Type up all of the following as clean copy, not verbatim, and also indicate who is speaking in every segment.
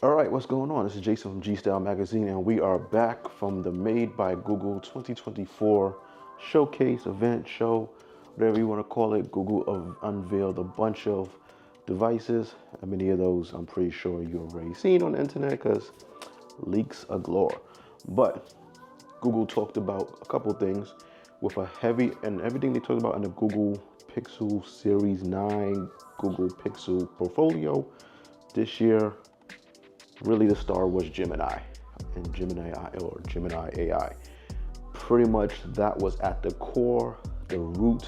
Speaker 1: All right, what's going on? This is Jason from G Style Magazine, and we are back from the Made by Google 2024 showcase, event, show, whatever you want to call it. Google unveiled a bunch of devices, and many of those I'm pretty sure you've already seen on the internet because leaks are galore. But Google talked about a couple things with a heavy, and everything they talked about in the Google Pixel Series 9 Google Pixel portfolio this year. Really, the star was Gemini and Gemini AI. Pretty much that was at the core, the root,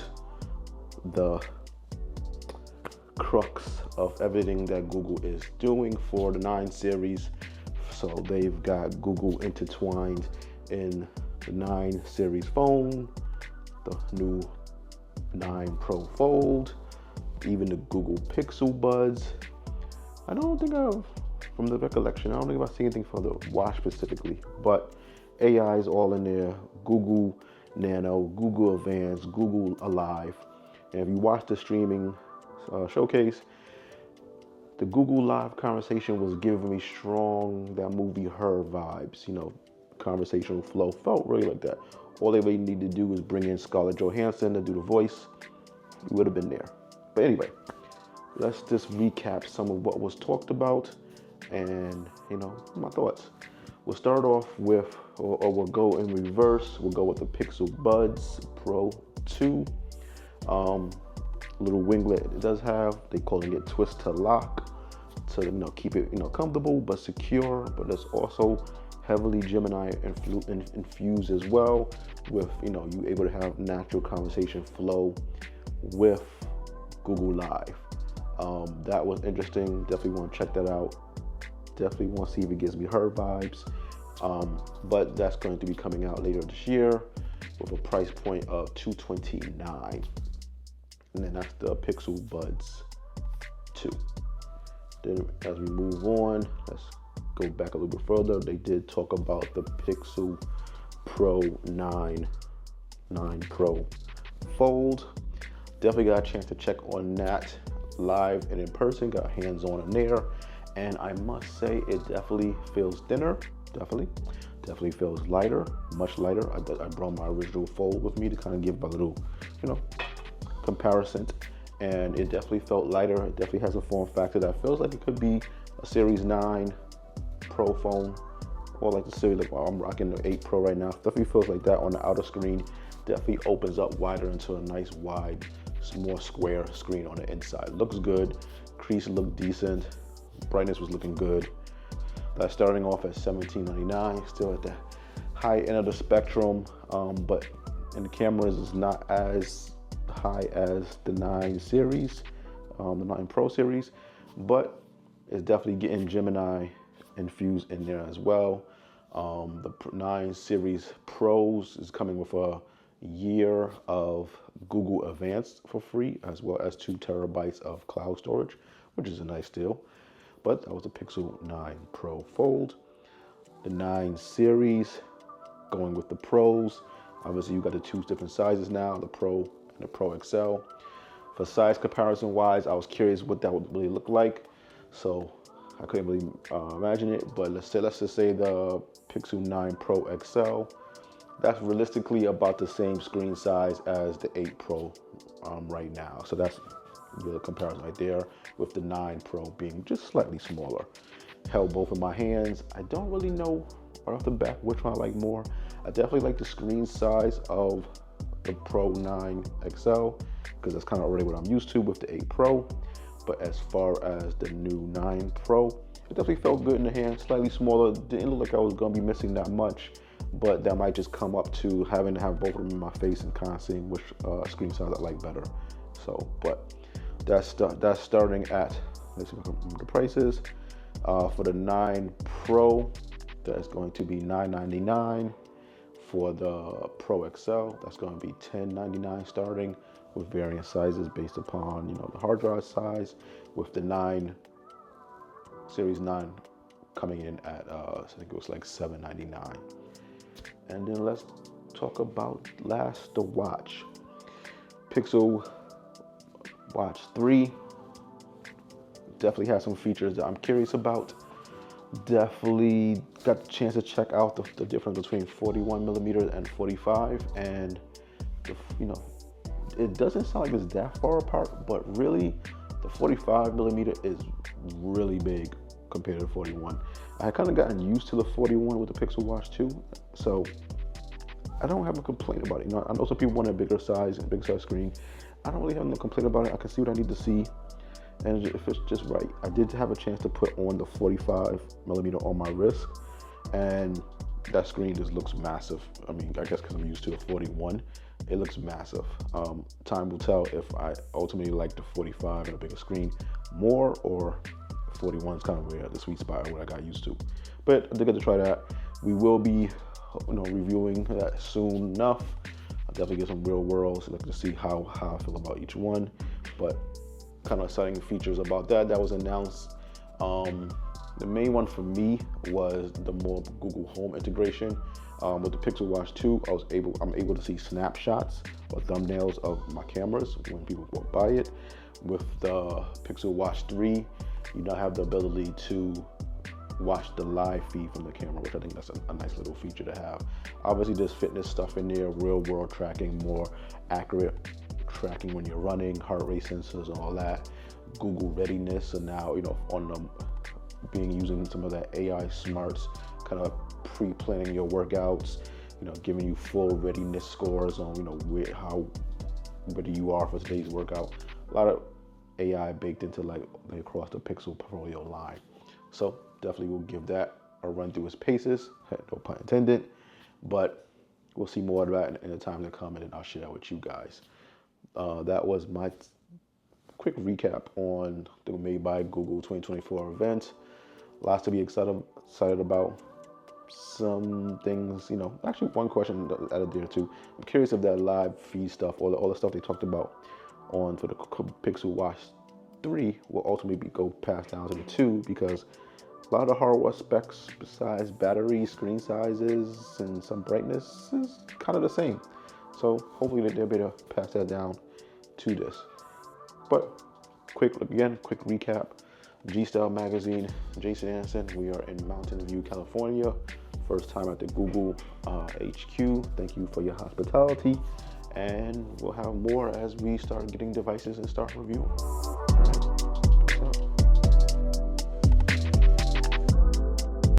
Speaker 1: the crux of everything that Google is doing for the 9 series. So they've got Google intertwined in the 9 series phone, the new 9 Pro Fold, even the Google Pixel Buds. I don't think from the recollection, I don't think I've seen anything for the watch specifically, but AI is all in there. Google Nano, Google Advanced, Google Alive. And if you watch the streaming showcase, the Google Live conversation was giving me strong, that movie Her vibes, conversational flow. Felt really like that. All they really need to do is bring in Scarlett Johansson to do the voice. We would have been there. But anyway, let's just recap some of what was talked about and, my thoughts. We'll start off with, or we'll go in reverse. We'll go with the Pixel Buds Pro 2. Little winglet it does have. They calling it twist to lock to keep it comfortable but secure. But it's also heavily Gemini infused as well. With you able to have natural conversation flow with Google Live. That was interesting. Definitely want to check that out. Definitely want to see if it gives me Her vibes. But that's going to be coming out later this year with a price point of $229. And then that's the Pixel Buds 2. Then as we move on, let's go back a little bit further. They did talk about the Pixel Pro 9 Pro Fold. Definitely got a chance to check on that live and in person. Got hands-on in there. And I must say it definitely feels thinner. Definitely feels lighter, much lighter. I brought my original Fold with me to kind of give a little, comparison, and it definitely felt lighter. It definitely has a form factor that feels like it could be a Series 9 Pro phone, or like the series, like I'm rocking the 8 Pro right now. Definitely feels like that on the outer screen. Definitely opens up wider into a nice wide, more square screen on the inside. Looks good. Crease looked decent. Brightness was looking good. That's starting off at $17.99, still at the high end of the spectrum, but in the cameras is not as high as the 9 series, the 9 Pro series, but it's definitely getting Gemini infused in there as well. The 9 series Pros is coming with a year of Google Advanced for free, as well as 2 terabytes of cloud storage, which is a nice deal. But that was the Pixel 9 Pro Fold. The 9 series going with the Pros. Obviously, you got the 2 different sizes now, the Pro and the Pro XL. For size comparison wise, I was curious what that would really look like. So I couldn't really imagine it, but let's just say the Pixel 9 Pro XL. That's realistically about the same screen size as the 8 Pro right now. So that's the comparison right there, with the 9 Pro being just slightly smaller. Held both in my hands. I don't really know right off the bat which one I like more. I definitely like the screen size of the Pro 9 XL because that's kind of already what I'm used to with the 8 Pro. But as far as the new 9 Pro, it definitely felt good in the hand. Slightly smaller. Didn't look like I was going to be missing that much, but that might just come up to having to have both of them in my face and kind of seeing which screen size I like better. So, but that's starting at, let's see if I can remember the prices. For the 9 Pro, that's going to be $999. For the Pro XL, that's going to be $1099 starting, with various sizes based upon the hard drive size. With the 9 Series 9 coming in at I think it was like $799. And then let's talk about the watch. Pixel Watch 3 definitely has some features that I'm curious about. Definitely got the chance to check out the difference between 41 millimeters and 45, and you know, it doesn't sound like it's that far apart, but really the 45 millimeter is really big compared to 41. I had kind of gotten used to the 41 with the Pixel Watch 2, so I don't have a complaint about it. You know, I know some people want a bigger size and big size screen. I don't really have no complaint about it. I can see what I need to see, and if it's just right. I did have a chance to put on the 45 millimeter on my wrist, and that screen just looks massive. I mean, I guess because I'm used to the 41, it looks massive. Time will tell if I ultimately like the 45 and a bigger screen more, or 41 is kind of where the sweet spot of what I got used to. But I did get to try that. We will be, reviewing that soon enough. I'll definitely get some real worlds, so to see how I feel about each one. But kind of exciting features about that was announced. The main one for me was the more Google Home integration. With the Pixel Watch 2, I'm able to see snapshots or thumbnails of my cameras when people walk by it. With the Pixel Watch 3, you now have the ability to watch the live feed from the camera, which I think that's a nice little feature to have. Obviously, there's fitness stuff in there, real world tracking, more accurate tracking when you're running, heart rate sensors and all that. Google readiness, and now on them using some of that AI smarts, kind of pre-planning your workouts, giving you full readiness scores on how ready you are for today's workout. A lot of AI baked into across the Pixel portfolio line. So definitely will give that a run through its paces, no pun intended, but we'll see more of that in the time to come, and then I'll share that with you guys. That was my quick recap on the Made by Google 2024 event. Lots to be excited about. Some things, actually one question added there too. I'm curious if that live feed stuff, or all the stuff they talked about for the Pixel Watch 3 will ultimately go passed down to the 2, because a lot of the hardware specs besides battery, screen sizes, and some brightness is kind of the same. So hopefully they'll be able to pass that down to this. But quick recap. G-Style Magazine, Jason Anderson. We are in Mountain View, California. First time at the Google HQ. Thank you for your hospitality. And we'll have more as we start getting devices and start reviewing. All right.